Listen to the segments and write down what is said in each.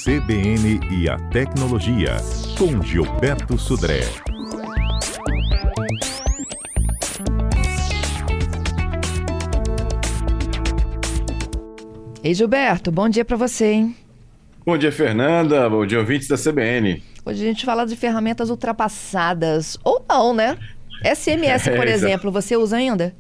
CBN e a Tecnologia, com Gilberto Sudré. Ei, Gilberto, bom dia para você, hein? Bom dia, Fernanda. Bom dia, ouvintes da CBN. Hoje a gente fala de ferramentas ultrapassadas, ou não, né? SMS, por exemplo, você usa ainda?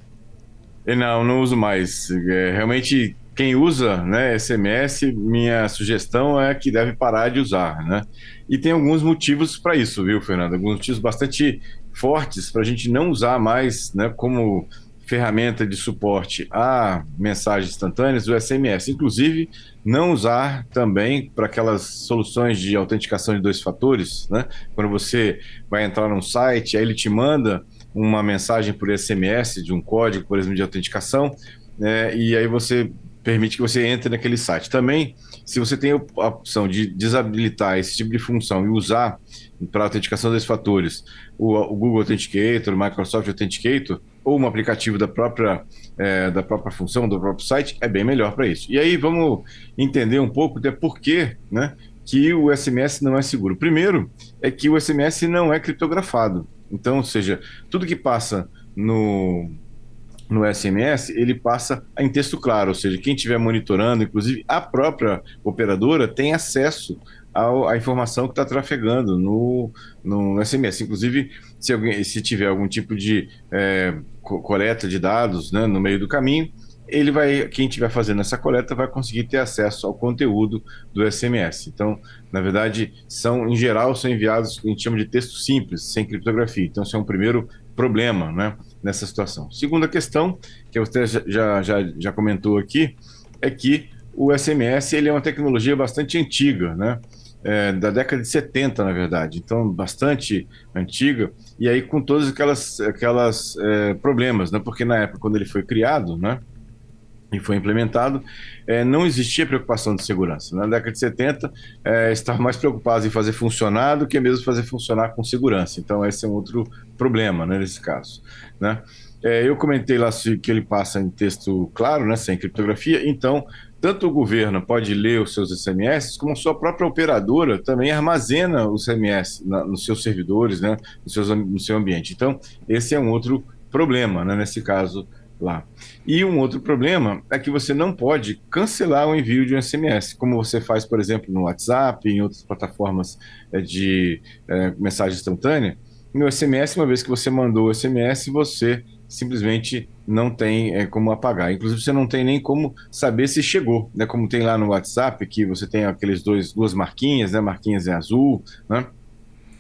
Não uso mais. Realmente, quem usa, né, SMS, minha sugestão é que deve parar de usar, né? E tem alguns motivos para isso, viu, Fernanda? Alguns motivos bastante fortes para a gente não usar mais, né, como ferramenta de suporte a mensagens instantâneas, o SMS. Inclusive, não usar também para aquelas soluções de autenticação de dois fatores, né? Quando você vai entrar num site, aí ele te manda uma mensagem por SMS de um código, por exemplo, de autenticação, e aí você permite que você entre naquele site. Também, se você tem a opção de desabilitar esse tipo de função e usar para autenticação desses fatores o Google Authenticator, o Microsoft Authenticator, ou um aplicativo da própria função, do próprio site, é bem melhor para isso. E aí vamos entender um pouco de por que, né, que o SMS não é seguro. Primeiro, é que o SMS não é criptografado. Então, ou seja, tudo que passa no SMS, ele passa em texto claro, ou seja, quem estiver monitorando, inclusive a própria operadora, tem acesso à informação que está trafegando no SMS. Inclusive, se tiver algum tipo de coleta de dados, né, no meio do caminho, quem estiver fazendo essa coleta vai conseguir ter acesso ao conteúdo do SMS. Então, na verdade, em geral, são enviados o que a gente chama de texto simples, sem criptografia. Então, esse é um primeiro problema, né, nessa situação. Segunda questão, que você já comentou aqui, é que o SMS ele é uma tecnologia bastante antiga, né? Da década de 70, na verdade, então bastante antiga, e aí com todos aquelas problemas, né? Porque na época, quando ele foi criado, né, e foi implementado, não existia preocupação de segurança. Na década de 70, estavam mais preocupados em fazer funcionar do que mesmo fazer funcionar com segurança. Então, esse é um outro problema, né, nesse caso, né? Eu comentei lá que ele passa em texto claro, né, sem criptografia, então tanto o governo pode ler os seus SMS, como a sua própria operadora também armazena os SMS nos seus servidores, né, no seu ambiente. Então, esse é um outro problema, né, nesse caso lá. E um outro problema é que você não pode cancelar o envio de um SMS, como você faz, por exemplo, no WhatsApp, em outras plataformas de mensagem instantânea. No SMS, uma vez que você mandou o SMS, você simplesmente não tem como apagar. Inclusive, você não tem nem como saber se chegou, né? Como tem lá no WhatsApp, que você tem aqueles duas marquinhas, né? Marquinhas em azul, né?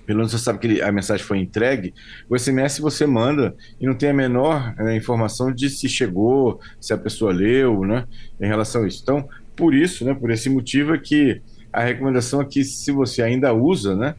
Pelo menos você sabe que a mensagem foi entregue. O SMS você manda e não tem a menor informação de se chegou, se a pessoa leu, né, em relação a isso. Então, por isso, né, por esse motivo é que a recomendação é que, se você ainda usa, né,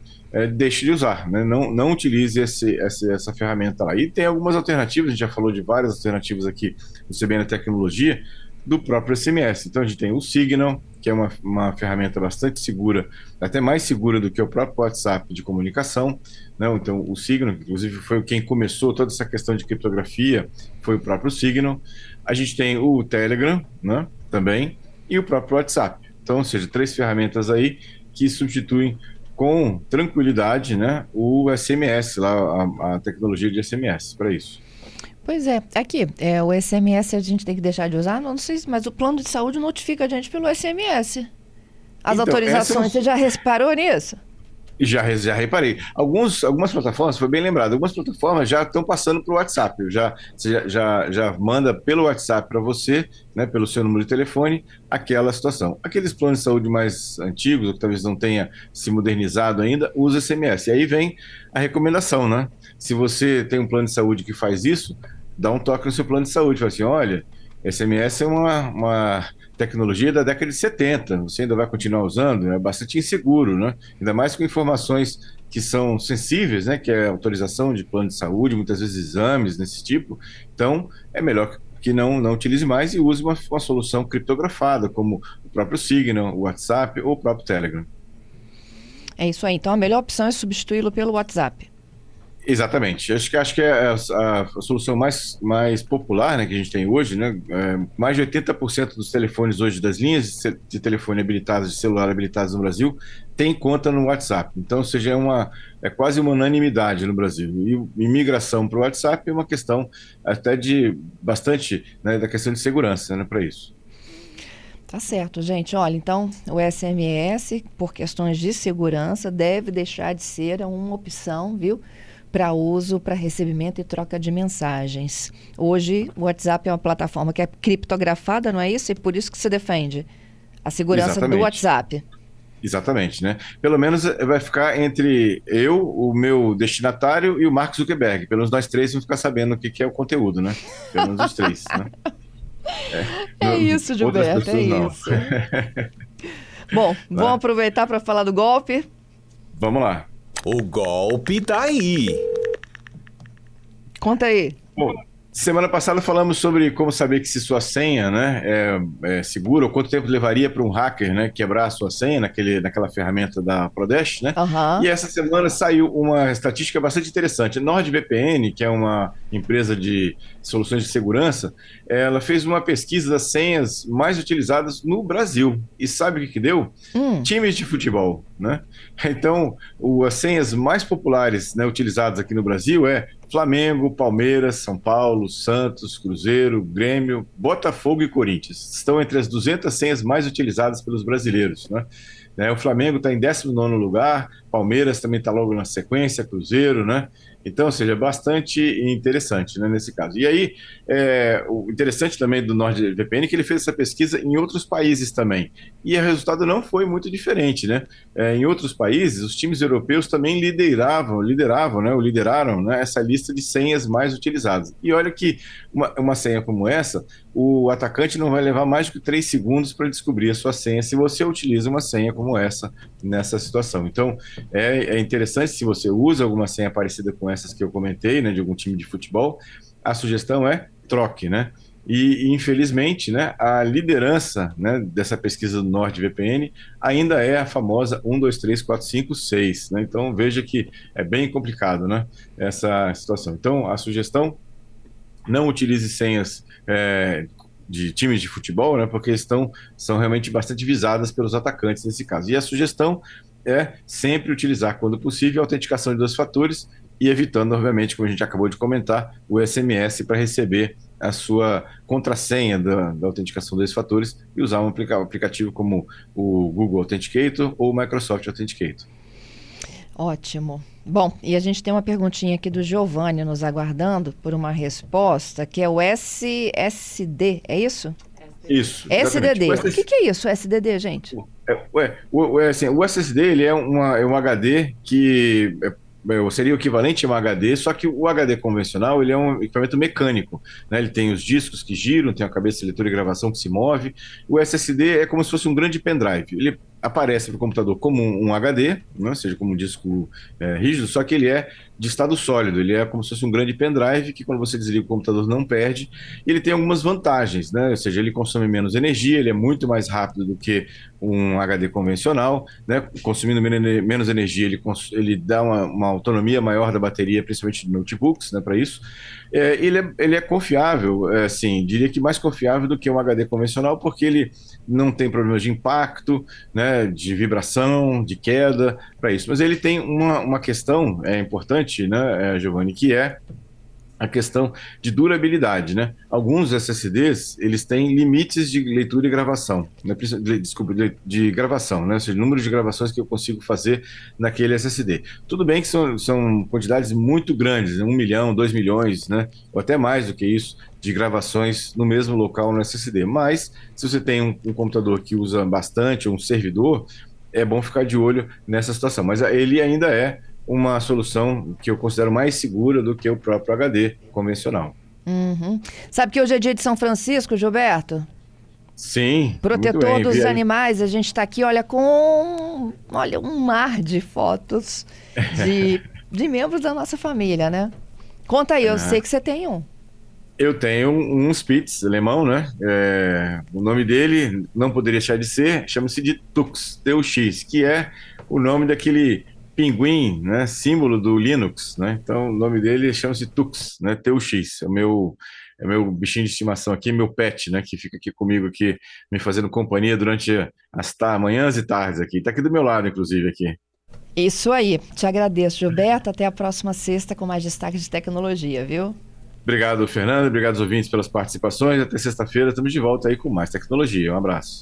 deixe de usar, né, não utilize essa ferramenta lá. E tem algumas alternativas, a gente já falou de várias alternativas aqui no CBN Tecnologia, do próprio SMS. Então a gente tem o Signal, que é uma ferramenta bastante segura, até mais segura do que o próprio WhatsApp de comunicação, né? Então o Signal, inclusive, foi quem começou toda essa questão de criptografia, foi o próprio Signal. A gente tem o Telegram, né, também, e o próprio WhatsApp. Então, ou seja, 3 ferramentas aí que substituem com tranquilidade, né, o SMS, lá, a tecnologia de SMS para isso. Pois é, aqui, o SMS a gente tem que deixar de usar? Não sei, mas o plano de saúde notifica a gente pelo SMS. As autorizações, você já reparou nisso? Já reparei. Algumas plataformas, foi bem lembrado, algumas plataformas já estão passando para o WhatsApp. Você já manda pelo WhatsApp para você, né, pelo seu número de telefone, aquela situação. Aqueles planos de saúde mais antigos, ou que talvez não tenha se modernizado ainda, usa SMS. E aí vem a recomendação, né? Se você tem um plano de saúde que faz isso, dá um toque no seu plano de saúde. Fala assim, olha, SMS é uma tecnologia da década de 70, você ainda vai continuar usando? É bastante inseguro, né? Ainda mais com informações que são sensíveis, né? Que é autorização de plano de saúde, muitas vezes exames desse tipo. Então, é melhor que não utilize mais e use uma solução criptografada, como o próprio Signal, o WhatsApp ou o próprio Telegram. É isso aí. Então, a melhor opção é substituí-lo pelo WhatsApp. Exatamente. Acho que é a solução mais popular, né, que a gente tem hoje, né? Mais de 80% dos telefones hoje, das linhas de telefone habilitadas, de celular habilitadas no Brasil, tem conta no WhatsApp. Então, ou seja, é quase uma unanimidade no Brasil. E migração para o WhatsApp é uma questão até de bastante, né, da questão de segurança, né, para isso. Tá certo, gente. Olha, então o SMS, por questões de segurança, deve deixar de ser uma opção, viu? Para uso, para recebimento e troca de mensagens. Hoje, o WhatsApp é uma plataforma que é criptografada, não é isso? E por isso que se defende a segurança do Exatamente. WhatsApp. Exatamente, né? Pelo menos vai ficar entre eu, o meu destinatário e o Mark Zuckerberg. Pelo menos nós três vamos ficar sabendo o que é o conteúdo, né? Pelo menos os três, né? É isso, Outras Gilberto, é pessoas não. isso. Bom, vamos aproveitar para falar do golpe. Vamos lá. O golpe tá aí. Conta aí. Bom, semana passada falamos sobre como saber que se sua senha, né, é segura, ou quanto tempo levaria para um hacker, né, quebrar a sua senha naquela ferramenta da Prodesh, né? Aham. E essa semana saiu uma estatística bastante interessante. A NordVPN, que é uma empresa de soluções de segurança, ela fez uma pesquisa das senhas mais utilizadas no Brasil. E sabe o que deu? Times de futebol, né? Então, as senhas mais populares, né, utilizadas aqui no Brasil é Flamengo, Palmeiras, São Paulo, Santos, Cruzeiro, Grêmio, Botafogo e Corinthians. Estão entre as 200 senhas mais utilizadas pelos brasileiros, né? O Flamengo está em 19º lugar, Palmeiras também está logo na sequência, Cruzeiro, né? Então, ou seja, bastante interessante, né, nesse caso. E aí, o interessante também do NordVPN é que ele fez essa pesquisa em outros países também. E o resultado não foi muito diferente, né? Em outros países, os times europeus também lideraram, né, ou lideraram, né, essa lista de senhas mais utilizadas. E olha que uma senha como essa, o atacante não vai levar mais do que 3 segundos para descobrir a sua senha se você utiliza uma senha como essa nessa situação. Então, é interessante se você usa alguma senha parecida com essas que eu comentei, né, de algum time de futebol, a sugestão é troque, né? E infelizmente, né, a liderança, né, dessa pesquisa do NordVPN ainda é a famosa 1, 2, 3, 4, 5, 6, né? Então veja que é bem complicado, né, essa situação. Então a sugestão: não utilize senhas de times de futebol, né, porque são realmente bastante visadas pelos atacantes nesse caso. E a sugestão é sempre utilizar, quando possível, a autenticação de 2 fatores e evitando, obviamente, como a gente acabou de comentar, o SMS para receber a sua contrassenha da autenticação de 2 fatores e usar um aplicativo como o Google Authenticator ou o Microsoft Authenticator. Ótimo. Bom, e a gente tem uma perguntinha aqui do Giovanni nos aguardando por uma resposta, que é o SSD, é isso? Isso. SDD. Exatamente. O que é isso, SDD, gente? Assim, o SSD ele é um HD que seria o equivalente a um HD, só que o HD convencional ele é um equipamento mecânico, né? Ele tem os discos que giram, tem a cabeça de leitura e gravação que se move. O SSD é como se fosse um grande pendrive. Ele aparece para o computador como um HD, né? Ou seja, como um disco rígido, só que ele é de estado sólido, ele é como se fosse um grande pendrive que quando você desliga o computador não perde. E ele tem algumas vantagens, né? Ou seja, ele consome menos energia, ele é muito mais rápido do que um HD convencional, né? Consumindo menos energia, ele dá uma autonomia maior da bateria, principalmente de notebooks, né, para isso. Ele é confiável, assim, diria que mais confiável do que um HD convencional, porque ele não tem problemas de impacto, né, de vibração, de queda, para isso. Mas ele tem uma questão importante, né, Giovanni, que é a questão de durabilidade, né? Alguns SSDs, eles têm limites de leitura e gravação, né? Desculpa, de gravação, né? Ou seja, número de gravações que eu consigo fazer naquele SSD. Tudo bem que são quantidades muito grandes, né? 1 milhão, 2 milhões, né? Ou até mais do que isso, de gravações no mesmo local no SSD. Mas, se você tem um computador que usa bastante, ou um servidor, é bom ficar de olho nessa situação. Mas ele ainda é uma solução que eu considero mais segura do que o próprio HD convencional. Uhum. Sabe que hoje é dia de São Francisco, Gilberto? Sim. Protetor dos animais. A gente está aqui, olha, com um mar de fotos de membros da nossa família, né? Conta aí, eu sei que você tem um. Eu tenho um Spitz alemão, né? O nome dele não poderia deixar de ser, chama-se de Tux, TUX, que é o nome daquele pinguim, né? Símbolo do Linux, né? Então o nome dele chama-se Tux, né? TUX. É o meu bichinho de estimação aqui, meu pet, né? Que fica aqui comigo aqui, me fazendo companhia durante as manhãs e tardes aqui. Tá aqui do meu lado, inclusive, aqui. Isso aí. Te agradeço, Gilberto. Até a próxima sexta com mais destaques de tecnologia, viu? Obrigado, Fernando. Obrigado aos ouvintes pelas participações. Até sexta-feira estamos de volta aí com mais tecnologia. Um abraço.